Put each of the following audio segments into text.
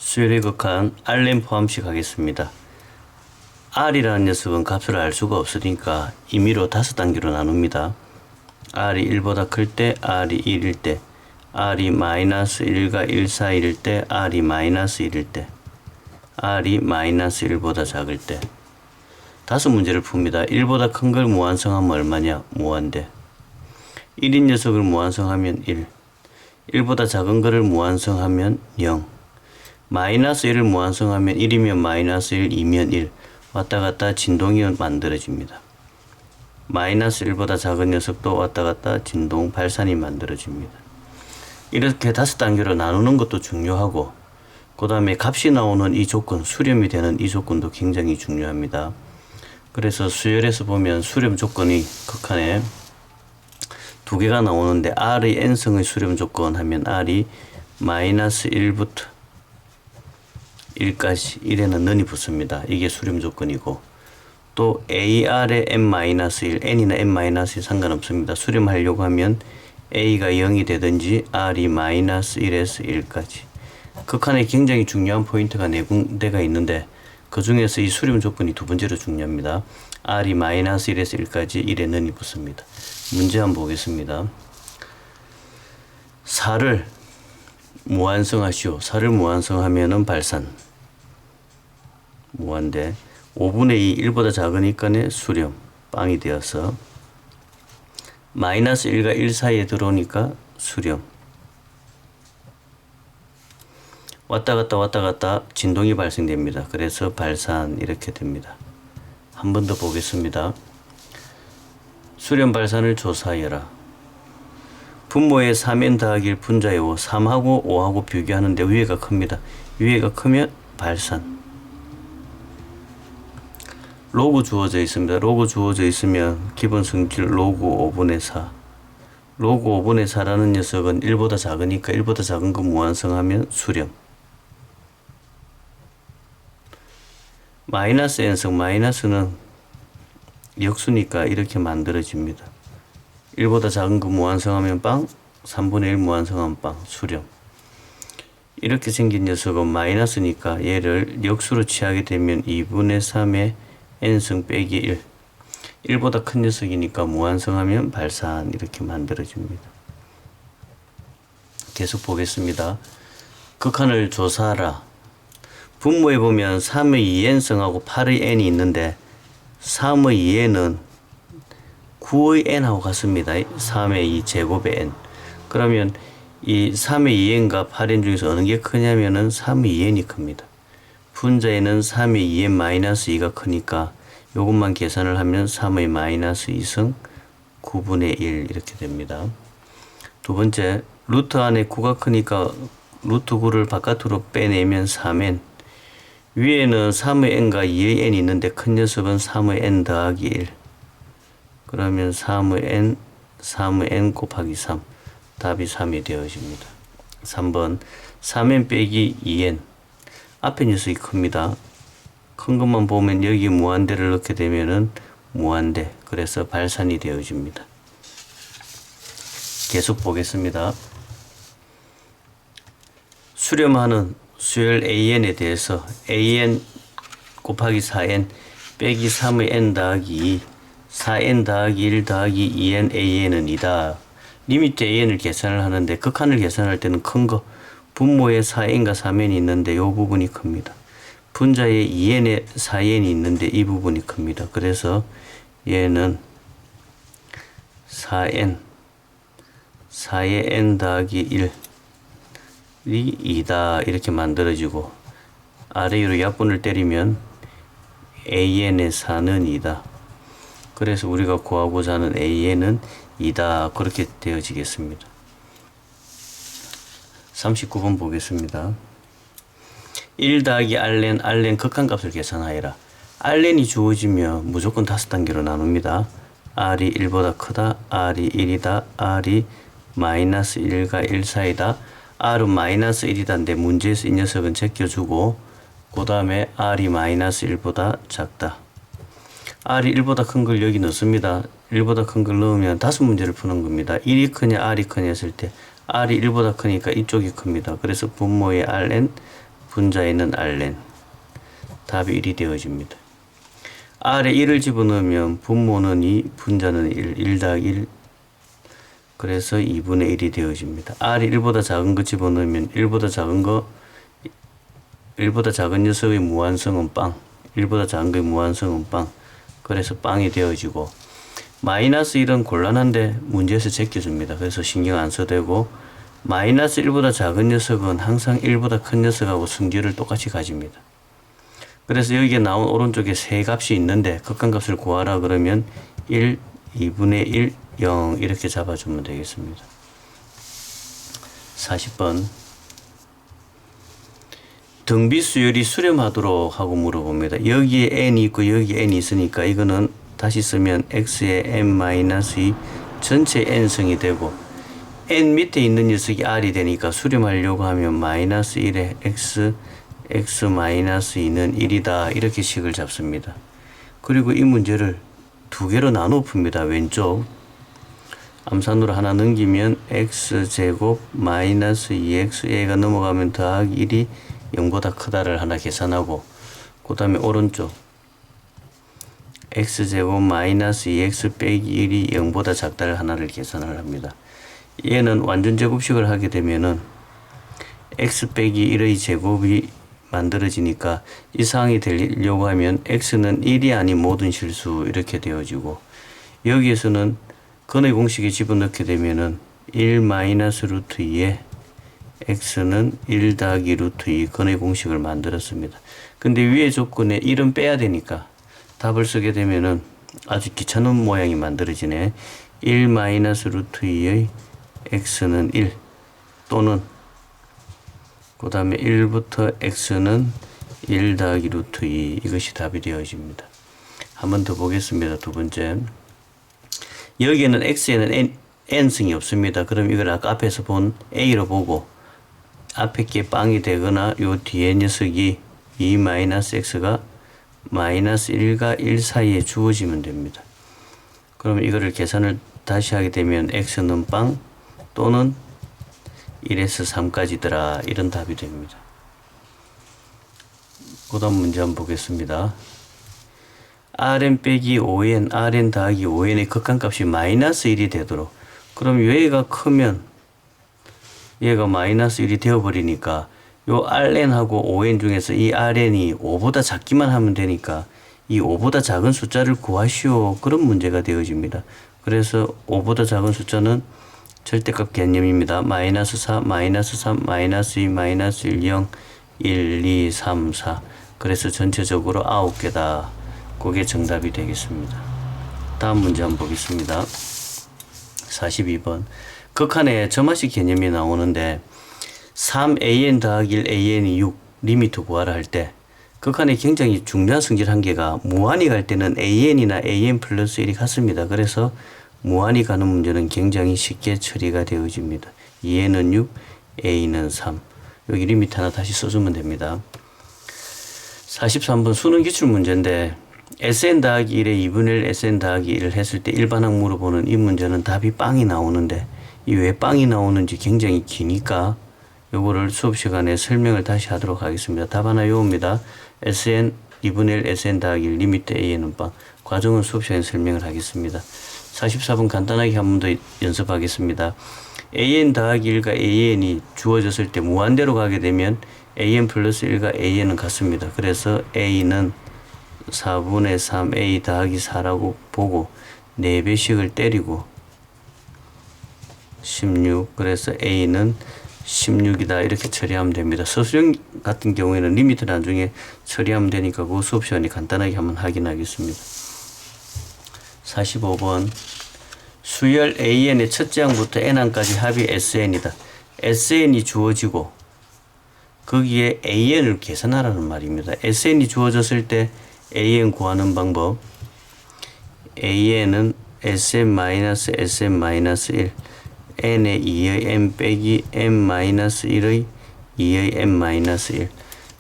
수열의 극한 Rn 포함식 하겠습니다. R이라는 녀석은 값을 알 수가 없으니까 임의로 5단계로 나눕니다. R이 1보다 클 때, R이 1일 때, R이 -1과 1 사이일 때, R이 -1일 때, R이 -1보다 작을 때. 5문제를 풉니다. 1보다 큰 걸 무한성하면 얼마냐? 무한대. 1인 녀석을 무한성하면 1. 1보다 작은 거를 무한성하면 0. -1을 무한성하면 1이면 -1, 2면 1. 왔다 갔다 진동이 만들어집니다. -1보다 작은 녀석도 왔다 갔다 진동 발산이 만들어집니다. 이렇게 5단계로 나누는 것도 중요하고, 그 다음에 값이 나오는 이 조건, 수렴이 되는 이 조건도 굉장히 중요합니다. 그래서 수열에서 보면 수렴 조건이 극한에 2개가 나오는데, R의 n성의 수렴 조건 하면 R이 -1부터 1까지 1에는 n이 붙습니다. 이게 수렴 조건이고, 또 AR의 n-1, n이나 n-1 상관없습니다. 수렴하려고 하면 A가 0이 되든지 R이 -1에서 1까지. 극한에 굉장히 중요한 포인트가 4군데가 있는데, 그 중에서 이 수렴 조건이 2번째로 중요합니다. R이 -1에서 1까지 1에 n이 붙습니다. 문제 한번 보겠습니다. 4를 무한성하시오. 4를 무한성하면은 발산. 무한대. 5분의 2, 1보다 작으니까는 수렴. 빵이 되어서. -1과 1 사이에 들어오니까 수렴. 왔다 갔다 진동이 발생됩니다. 그래서 발산 이렇게 됩니다. 한 번 더 보겠습니다. 수렴 발산을 조사하여라. 분모의 3n 더하기 1 분자의 5, 3하고 5하고 비교하는데 위에가 큽니다. 위에가 크면 발산. 로그 주어져 있습니다. 로그 주어져 있으면 기본 성질 로그 5분의 4. 로그 5분의 4라는 녀석은 1보다 작으니까 1보다 작은 거 무한성하면 수렴. 마이너스 n성, 마이너스는 역수니까 이렇게 만들어집니다. 1보다 작은 거 무한성하면 빵, 3분의 1 무한성하면 빵, 수렴. 이렇게 생긴 녀석은 마이너스니까 얘를 역수로 취하게 되면 2분의 3의 n승 빼기 1. 1보다 큰 녀석이니까 무한성하면 발산 이렇게 만들어집니다. 계속 보겠습니다. 극한을 조사하라. 분모에 보면 3의 2n승하고 8의 n이 있는데 3의 2n은 9의 n하고 같습니다. 3의 2 제곱의 n. 그러면 이 3의 2n과 8n 중에서 어느 게 크냐면은 3의 2n이 큽니다. 분자에는 3의 2n 마이너스 2가 크니까 요것만 계산을 하면 3의 마이너스 2승 9분의 1 이렇게 됩니다. 두 번째, 루트 안에 9가 크니까 루트 9를 바깥으로 빼내면 3n. 위에는 3의 n과 2의 n이 있는데 큰 녀석은 3의 n 더하기 1. 그러면 3의 n 곱하기 3. 답이 3이 되어집니다. 3번 3n 빼기 2n. 앞에 녀석이 큽니다. 큰 것만 보면 여기 무한대를 넣게 되면은 무한대. 그래서 발산이 되어집니다. 계속 보겠습니다. 수렴하는 수열 AN에 대해서 AN 곱하기 4N 빼기 3의 N 더하기 2, 4N 더하기 1 더하기 2N AN은 2다. 리미트 AN을 계산을 하는데 극한을 계산할 때는 큰 거, 분모에 4N과 3N이 있는데 이 부분이 큽니다. 분자에 2N에 4N이 있는데 이 부분이 큽니다. 그래서 얘는 4의 N 더하기 1 이 2다 이렇게 만들어지고, 아래 위로 약분을 때리면 AN의 4는 2다. 그래서 우리가 구하고자 하는 AN은 2다 그렇게 되어지겠습니다. 39번 보겠습니다. 1 더하기 Rn 극한값을 계산하여라. Rn이 주어지면 무조건 5단계로 나눕니다. R이 1보다 크다, R이 1이다, R이 -1과 1 사이다. R은 -1이다인데 문제에서 이 녀석은 제껴주고, 그 다음에 R이 -1보다 작다. R이 1보다 큰 걸 여기 넣습니다. 1보다 큰 걸 넣으면 5문제를 푸는 겁니다. 1이 크냐 R이 크냐 했을 때 R이 1보다 크니까 이쪽이 큽니다. 그래서 분모의 Rn 분자에는 Rn. 답이 1이 되어집니다. R에 1을 집어넣으면 분모는 2, 분자는 1 더하기 1. 그래서 2분의 1이 되어집니다. R이 1보다 작은 거 집어넣으면 1보다 작은 녀석의 무한성은 빵. 1보다 작은 거의 무한성은 빵. 그래서 빵이 되어지고, 마이너스 1은 곤란한데 문제에서 제껴줍니다. 그래서 신경 안 써도 되고, 마이너스 1보다 작은 녀석은 항상 1보다 큰 녀석하고 성질을 똑같이 가집니다. 그래서 여기에 나온 오른쪽에 세 값이 있는데 극한값을 구하라 그러면 1, 2분의 1, 0 이렇게 잡아주면 되겠습니다. 40번. 등비수열이 수렴하도록 하고 물어봅니다. 여기에 n이 있고 여기에 n이 있으니까 이거는 다시 쓰면 x의 n-2 전체 n승이 되고, n 밑에 있는 녀석이 r이 되니까 수렴하려고 하면 마이너스 1에 x 마이너스 2는 1이다 이렇게 식을 잡습니다. 그리고 이 문제를 두 개로 나눠 풉니다. 왼쪽 암산으로 하나 넘기면 x제곱 마이너스 2xa가 넘어가면 더하기 1이 0보다 크다를 하나 계산하고, 그 다음에 오른쪽 x제곱 마이너스 2x 빼기 1이 0보다 작다를 하나를 계산을 합니다. 얘는 완전 제곱식을 하게 되면은 x 빼기 1의 제곱이 만들어지니까 이 상황이 되려고 하면 x는 1이 아닌 모든 실수 이렇게 되어지고, 여기에서는 근의 공식에 집어넣게 되면은 1 마이너스 루트 2에 x는 1 더하기 루트 2 근의 공식을 만들었습니다. 근데 위에 조건에 1은 빼야 되니까 답을 쓰게 되면은 아주 귀찮은 모양이 만들어지네. 1 마이너스 루트 2의 x는 1 또는 그 다음에 1부터 x는 1 더하기 루트 2 이것이 답이 되어집니다. 한 번 더 보겠습니다. 두 번째. 여기에는 x에는 n승이 없습니다. 그럼 이걸 아까 앞에서 본 a로 보고 앞에 게 빵이 되거나 요 뒤에 녀석이 2-x가 마이너스 1과 1 사이에 주어지면 됩니다. 그럼 이거를 계산을 다시 하게 되면 x는 빵 또는 1에서 3까지더라 이런 답이 됩니다. 그 다음 문제 한번 보겠습니다. Rn 빼기 5n, Rn 더하기 5n의 극한값이 마이너스 1이 되도록. 그럼 얘가 크면 얘가 마이너스 1이 되어버리니까 요 Rn하고 5n 중에서 이 Rn이 5보다 작기만 하면 되니까 이 5보다 작은 숫자를 구하시오. 그런 문제가 되어집니다. 그래서 5보다 작은 숫자는 절대값 개념입니다. 마이너스 4, 마이너스 3, 마이너스 2, 마이너스 1, 0, 1, 2, 3, 4. 그래서 전체적으로 9개다. 그게 정답이 되겠습니다. 다음 문제 한번 보겠습니다. 42번. 극한에 점화식 개념이 나오는데 3an 더하기 1 an이 6 리미트 구하라 할 때 극한에 굉장히 중요한 성질 한 개가 무한히 갈 때는 an이나 an 플러스 1이 같습니다. 그래서 무한히 가는 문제는 굉장히 쉽게 처리가 되어집니다. 2n은 6, a는 3. 여기 리미트 하나 다시 써주면 됩니다. 43번 수능 기출 문제인데 Sn 더하기 1에 2분의 1 Sn 더하기 1을 했을 때 일반항 물어보는 이 문제는 답이 빵이 나오는데 이 왜 빵이 나오는지 굉장히 기니까 요거를 수업 시간에 설명을 다시 하도록 하겠습니다. 답 하나 요겁니다. Sn 2분의 1 Sn 더하기 1 리미트 A는 빵. 과정은 수업 시간에 설명을 하겠습니다. 44번 간단하게 한 번 더 연습하겠습니다. an 더하기 1과 an이 주어졌을 때 무한대로 가게 되면 an 플러스 1과 an은 같습니다. 그래서 a는 4분의 3a 더하기 4라고 보고 4배씩을 때리고 16, 그래서 a는 16이다 이렇게 처리하면 됩니다. 서술형 같은 경우에는 리미트 나중에 처리하면 되니까 그 수업 시간에 간단하게 한번 확인하겠습니다. 45번 수열 an의 첫째 항부터 n항까지 합이 sn이다. sn이 주어지고 거기에 an을 계산하라는 말입니다. sn이 주어졌을 때 an 구하는 방법. an은 sn-sn-1 n의 2의 n 빼기 n-1의 2의 n-1.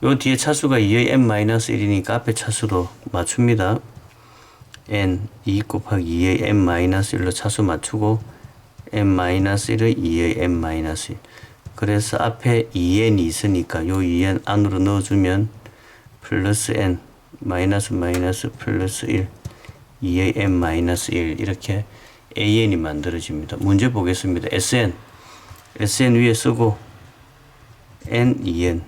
요 뒤에 차수가 2의 n-1이니까 앞에 차수도 맞춥니다. n 2 곱하기 2의 n-1로 차수 맞추고 n-1의 2의 n-1. 그래서 앞에 2n이 있으니까 요 2n 안으로 넣어주면 플러스 n 마이너스 마이너스 플러스 1 2의 n 마이너스 1 이렇게 an이 만들어집니다. 문제 보겠습니다. sn 위에 쓰고 n 2n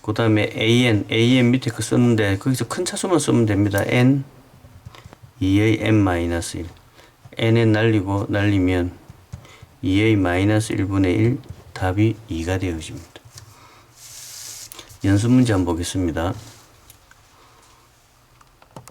그 다음에 an 밑에 거 썼는데 거기서 큰 차수만 쓰면 됩니다. n 2의 n 마이너스 1 n에 날리면 2의 마이너스 1분의 1 답이 2가 되어집니다. 연습 문제 한번 보겠습니다.